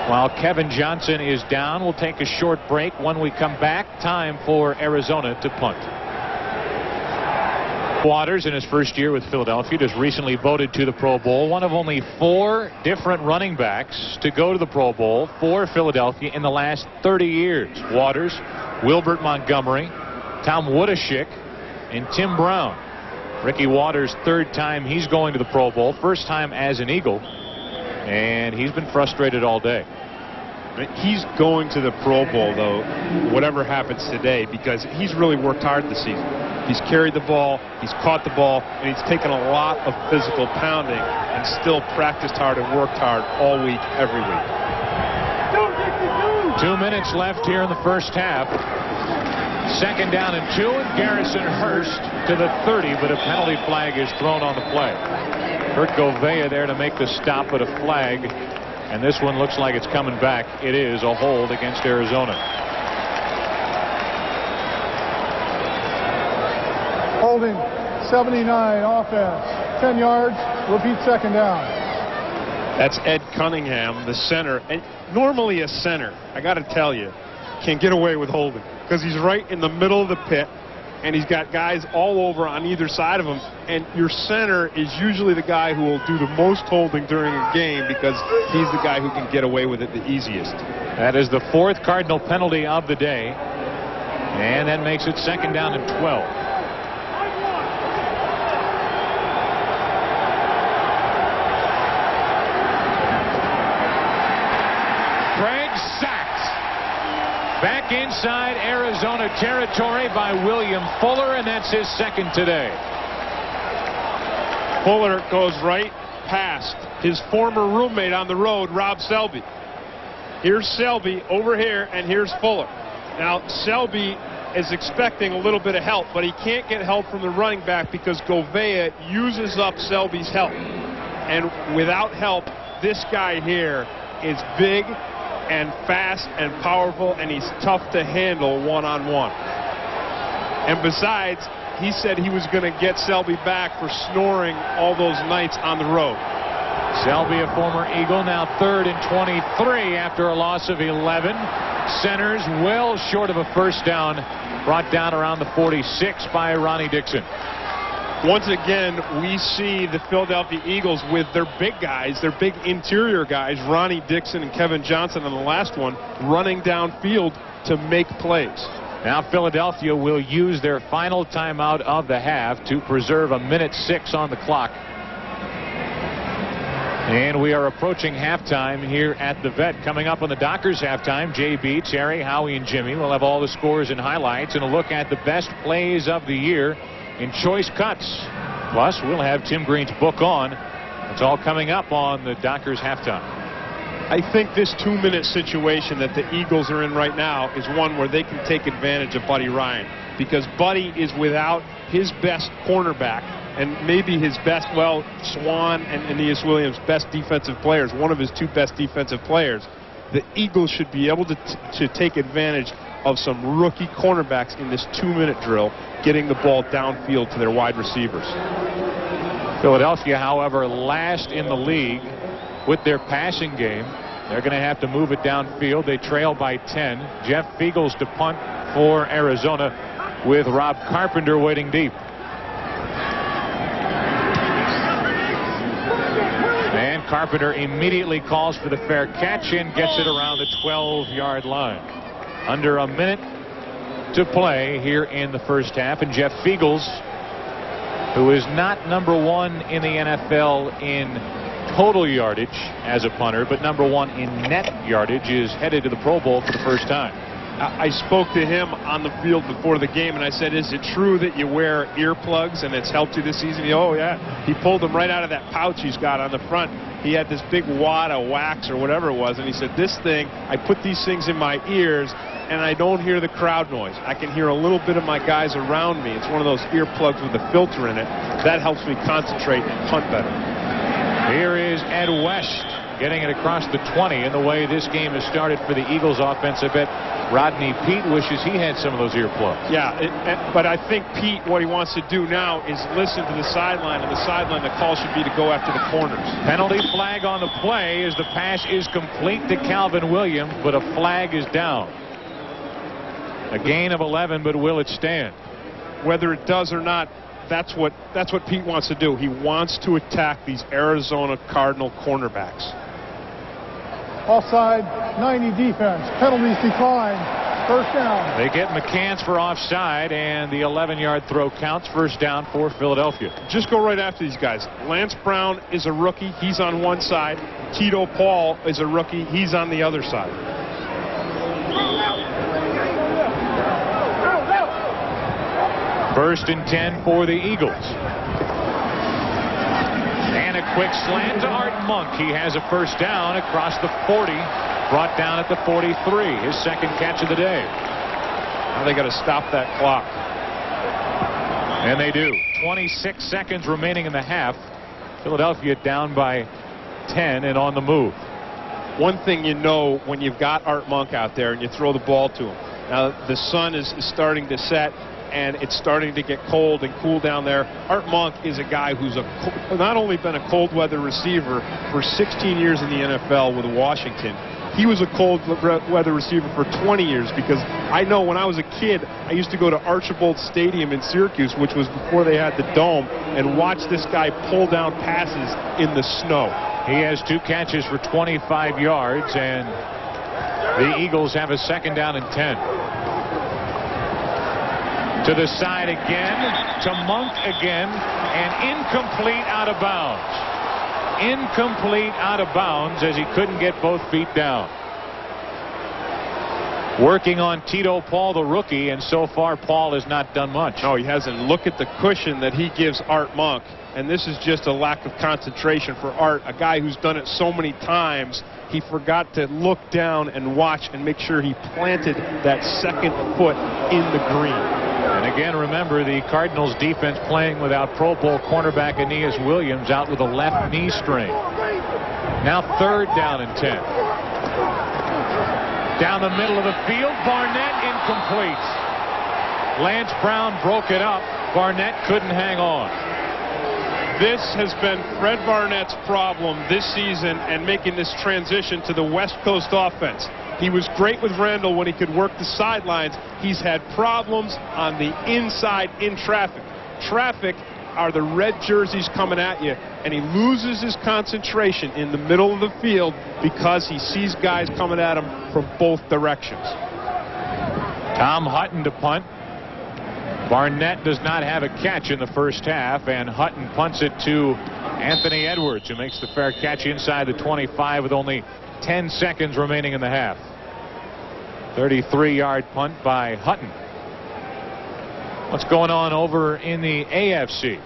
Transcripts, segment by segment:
While Kevin Johnson is down, we'll take a short break. When we come back, time for Arizona to punt. Waters, in his first year with Philadelphia, just recently voted to the Pro Bowl. One of only 4 different running backs to go to the Pro Bowl for Philadelphia in the last 30 years. Waters, Wilbert Montgomery, Tom Woodashik, and Tim Brown. Ricky Waters' 3rd time he's going to the Pro Bowl, 1st time as an Eagle, and he's been frustrated all day. He's going to the Pro Bowl, though, whatever happens today, because he's really worked hard this season. He's carried the ball, he's caught the ball, and he's taken a lot of physical pounding and still practiced hard and worked hard all week, every week. 2 minutes left here in the first half. 2nd down and 2, and Garrison Hurst to the 30, but a penalty flag is thrown on the play. Kurt Gouveia there to make the stop, but a flag, and this one looks like it's coming back. It is a hold against Arizona. Holding 79 offense, 10 yards, repeat 2nd down. That's Ed Cunningham, the center, and normally a center, I got to tell you, can get away with holding because he's right in the middle of the pit and he's got guys all over on either side of him, and your center is usually the guy who will do the most holding during a game because he's the guy who can get away with it the easiest. That is the 4th Cardinal penalty of the day, and that makes it 2nd down and 12. Back inside Arizona territory by William Fuller, and that's his 2nd today. Fuller goes right past his former roommate on the road, Rob Selby. Here's Selby over here, and here's Fuller. Now, Selby is expecting a little bit of help, but he can't get help from the running back because Gouveia uses up Selby's help. And without help, this guy here is big and fast and powerful, and he's tough to handle one-on-one. And besides, he said he was going to get Selby back for snoring all those nights on the road. Selby, a former Eagle, now 3rd and 23 after a loss of 11. Centers well short of a 1st down, brought down around the 46 by Ronnie Dixon. Once again, we see the Philadelphia Eagles with their big guys, their big interior guys, Ronnie Dixon and Kevin Johnson on the last one, running downfield to make plays. Now Philadelphia will use their final timeout of the half to preserve 1:06 on the clock. And we are approaching halftime here at the Vet. Coming up on the Dockers halftime, JB, Terry, Howie, and Jimmy will have all the scores and highlights and a look at the best plays of the year in choice cuts. Plus, we'll have Tim Green's book on. It's all coming up on the Dockers halftime. I think this 2-minute situation that the Eagles are in right now is one where they can take advantage of Buddy Ryan, because Buddy is without his best cornerback and maybe his best, well, Swan and Aeneas Williams' best defensive players, one of his 2 best defensive players. The Eagles should be able to take advantage of some rookie cornerbacks in this 2-minute drill, getting the ball downfield to their wide receivers. Philadelphia, however, last in the league with their passing game. They're going to have to move it downfield. They trail by 10. Jeff Fiegels to punt for Arizona with Rob Carpenter waiting deep. And Carpenter immediately calls for the fair catch and gets it around the 12-yard line. Under a minute to play here in the first half, and Jeff Fiegels, who is not #1 in the NFL in total yardage as a punter, but #1 in net yardage, is headed to the Pro Bowl for the first time. I spoke to him on the field before the game, and I said, is it true that you wear earplugs and it's helped you this season? Oh, yeah. He pulled them right out of that pouch he's got on the front. He had this big wad of wax or whatever it was, and he said, this thing, I put these things in my ears, and I don't hear the crowd noise. I can hear a little bit of my guys around me. It's one of those earplugs with a filter in it. That helps me concentrate and punt better. Here is Ed West getting it across the 20. In the way this game has started for the Eagles offense, I bet Rodney Peete wishes he had some of those earplugs. Yeah, but I think Pete, what he wants to do now is listen to the sideline. And the sideline, the call should be to go after the corners. Penalty flag on the play as the pass is complete to Calvin Williams, but a flag is down. A gain of 11, but will it stand? Whether it does or not, that's what Pete wants to do. He wants to attack these Arizona Cardinal cornerbacks. Offside, 90 defense. Penalties decline. First down. They get McCants for offside, and the 11-yard throw counts. First down for Philadelphia. Just go right after these guys. Lance Brown is a rookie. He's on one side. Tito Paul is a rookie. He's on the other side. First and 10 for the Eagles. And a quick slant to Art Monk. He has a first down across the 40. Brought down at the 43. His second catch of the day. Now they got to stop that clock. And they do. 26 seconds remaining in the half. Philadelphia down by 10 and on the move. One thing you know when you've got Art Monk out there and you throw the ball to him. Now the sun is starting to set, and it's starting to get cold and cool down there. Art Monk is a guy who's not only been a cold weather receiver for 16 years in the NFL with Washington. He was a cold weather receiver for 20 years, because I know when I was a kid, I used to go to Archibald Stadium in Syracuse, which was before they had the dome, and watch this guy pull down passes in the snow. He has 2 catches for 25 yards, and the Eagles have a second down and 10. To the side again, to Monk again, and incomplete out of bounds. Incomplete out of bounds as he couldn't get both feet down. Working on Tito Paul, the rookie, and so far Paul has not done much. No, he hasn't. Look at the cushion that he gives Art Monk, and this is just a lack of concentration for Art, a guy who's done it so many times. He forgot to look down and watch and make sure he planted that second foot in the green. And again, remember, the Cardinals defense playing without Pro Bowl cornerback Aeneas Williams out with a left knee strain. Now third down and 10. Down the middle of the field, Barnett incomplete. Lance Brown broke it up. Barnett couldn't hang on. This has been Fred Barnett's problem this season, and making this transition to the West Coast offense. He was great with Randall when he could work the sidelines. He's had problems on the inside in traffic. Traffic are the red jerseys coming at you, and he loses his concentration in the middle of the field because he sees guys coming at him from both directions. Tom Hutton to punt. Barnett does not have a catch in the first half, and Hutton punts it to Anthony Edwards, who makes the fair catch inside the 25 with only 10 seconds remaining in the half. 33-yard punt by Hutton. What's going on over in the AFC?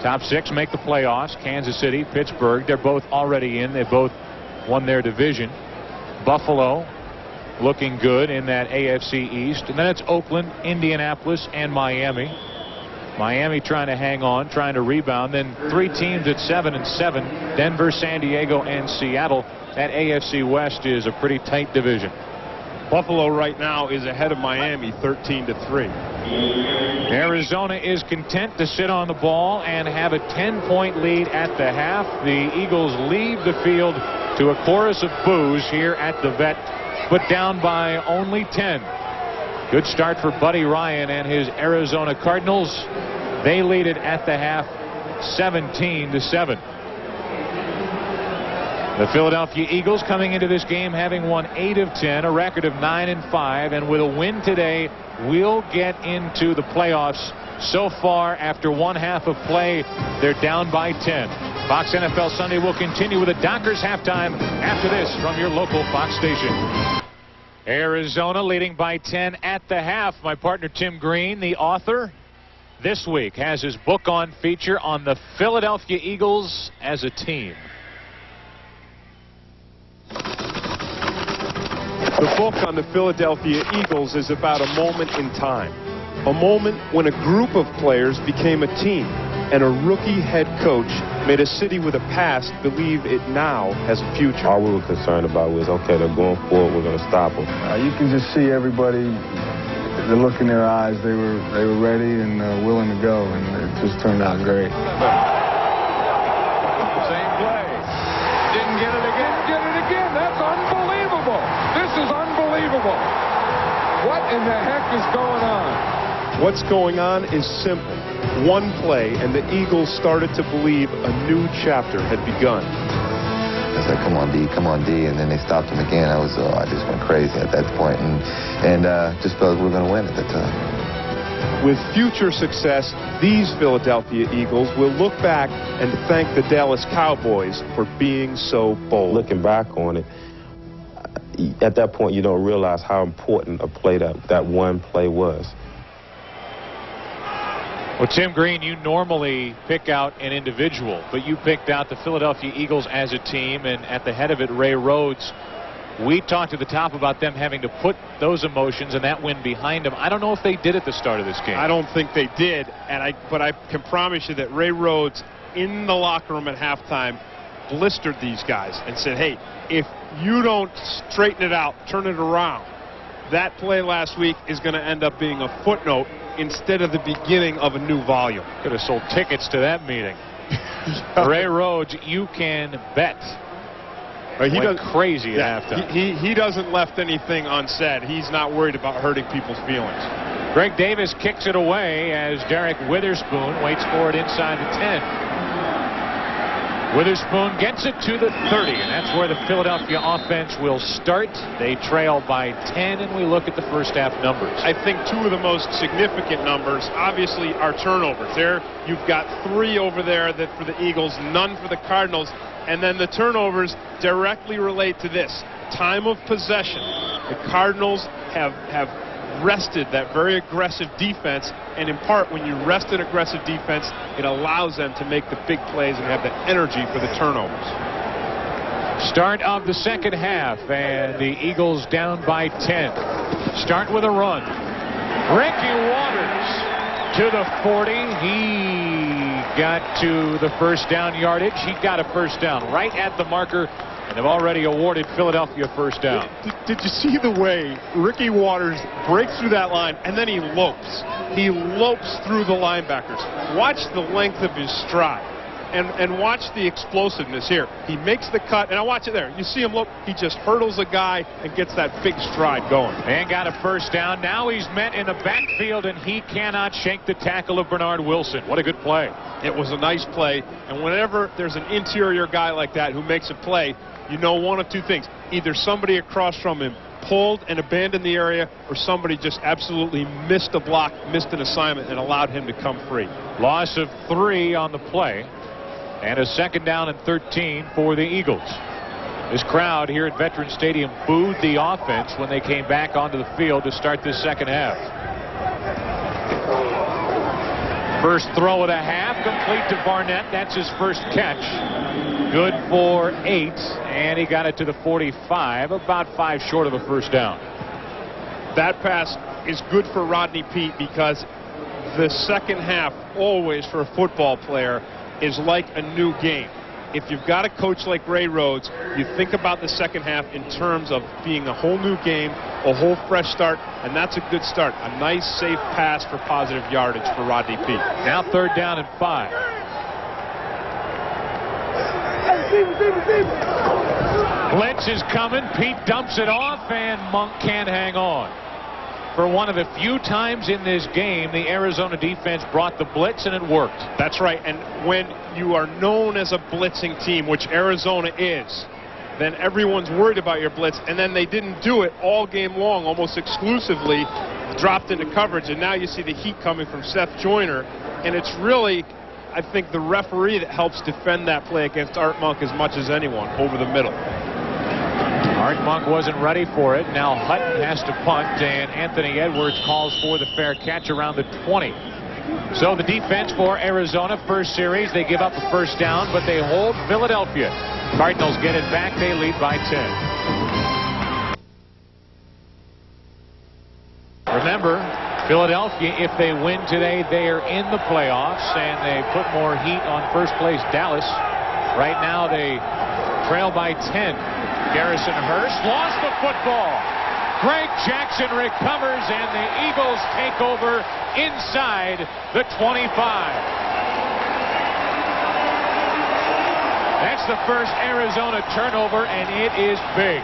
Top 6 make the playoffs. Kansas City, Pittsburgh, they're both already in. They both won their division. Buffalo looking good in that AFC East. And then it's Oakland, Indianapolis, and Miami. Miami trying to hang on, trying to rebound. Then 3 teams at 7 and 7. Denver, San Diego, and Seattle. That AFC West is a pretty tight division. Buffalo right now is ahead of Miami 13-3. Arizona is content to sit on the ball and have a 10-point lead at the half. The Eagles leave the field to a chorus of boos here at the Vet, but down by only 10. Good start for Buddy Ryan and his Arizona Cardinals. They lead it at the half 17-7. The Philadelphia Eagles coming into this game having won 8 of 10, a record of 9 and 5, and with a win today will get into the playoffs. So far, after one half of play, they're down by 10. Fox NFL Sunday will continue with a Dockers halftime after this from your local Fox station. Arizona leading by 10 at the half. My partner Tim Green, the author, this week has his book on feature on the Philadelphia Eagles as a team. The book on the Philadelphia Eagles is about a moment in time. A moment when a group of players became a team, and a rookie head coach made a city with a past believe it now has a future. All we were concerned about was, okay, they're going forward, we're going to stop them. You can just see everybody, the look in their eyes. They were ready and willing to go, and it just turned out great. Same play. Didn't get it again. Get it again. That's unbelievable. This is unbelievable. What in the heck is going on? What's going on is simple. One play, and the Eagles started to believe a new chapter had begun. I said, come on, D, and then they stopped him again. I just went crazy at that point, and just felt we were going to win at the time. With future success, these Philadelphia Eagles will look back and thank the Dallas Cowboys for being so bold. Looking back on it, at that point, you don't realize how important a play that one play was. Well, Tim Green, you normally pick out an individual, but you picked out the Philadelphia Eagles as a team, and at the head of it, Ray Rhodes. We talked at the top about them having to put those emotions and that win behind them. I don't know if they did at the start of this game. I don't think they did, but I can promise you that Ray Rhodes in the locker room at halftime blistered these guys and said, hey, if you don't straighten it out, turn it around, that play last week is going to end up being a footnote instead of the beginning of a new volume. Could have sold tickets to that meeting. Ray Rhodes, you can bet. He went crazy at halftime. He doesn't left anything unsaid. He's not worried about hurting people's feelings. Greg Davis kicks it away as Derek Witherspoon waits for it inside the 10. Witherspoon gets it to the 30, and that's where the Philadelphia offense will start. They trail by 10, and we look at the first half numbers. I think two of the most significant numbers, obviously, are turnovers. There, you've got 3 over there for the Eagles, none for the Cardinals, and then the turnovers directly relate to this. Time of possession. The Cardinals have rested that very aggressive defense, and in part, when you rest an aggressive defense, it allows them to make the big plays and have the energy for the turnovers. Start of the second half, and the Eagles down by 10. Start with a run. Ricky Waters to the 40. He got to the first down yardage. He got a first down right at the marker, and have already awarded Philadelphia first down. Did you see the way Ricky Waters breaks through that line and then he lopes? He lopes through the linebackers. Watch the length of his stride and watch the explosiveness here. He makes the cut, and I watch it there. You see him lope. He just hurdles a guy and gets that big stride going. And got a first down. Now he's met in the backfield, and he cannot shake the tackle of Bernard Wilson. What a good play. It was a nice play, and whenever there's an interior guy like that who makes a play, you know one of two things. Either somebody across from him pulled and abandoned the area, or somebody just absolutely missed a block, missed an assignment, and allowed him to come free. Loss of 3 on the play, and a second down and 13 for the Eagles. This crowd here at Veterans Stadium booed the offense when they came back onto the field to start this second half. First throw of the half, complete to Barnett. That's his first catch. Good for 8, and he got it to the 45, about 5 short of a first down. That pass is good for Rodney Peete because the second half always for a football player is like a new game. If you've got a coach like Ray Rhodes, you think about the second half in terms of being a whole new game, a whole fresh start, and that's a good start. A nice, safe pass for positive yardage for Rodney Peete. Now third down and 5. Blitz is coming. Peete dumps it off, and Monk can't hang on. For one of the few times in this game, the Arizona defense brought the blitz, and it worked. That's right, and when you are known as a blitzing team, which Arizona is, then everyone's worried about your blitz, and then they didn't do it all game long, almost exclusively dropped into coverage, and now you see the heat coming from Seth Joyner, and it's really, I think, the referee that helps defend that play against Art Monk as much as anyone over the middle. Art Monk wasn't ready for it. Now Hutton has to punt, and Anthony Edwards calls for the fair catch around the 20. So the defense for Arizona, first series, they give up a first down, but they hold Philadelphia. Cardinals get it back. They lead by 10. Remember, Philadelphia, if they win today, they are in the playoffs, and they put more heat on first place Dallas. Right now they trail by 10. Garrison Hurst lost the football. Greg Jackson recovers, and the Eagles take over inside the 25. That's the first Arizona turnover, and it is big.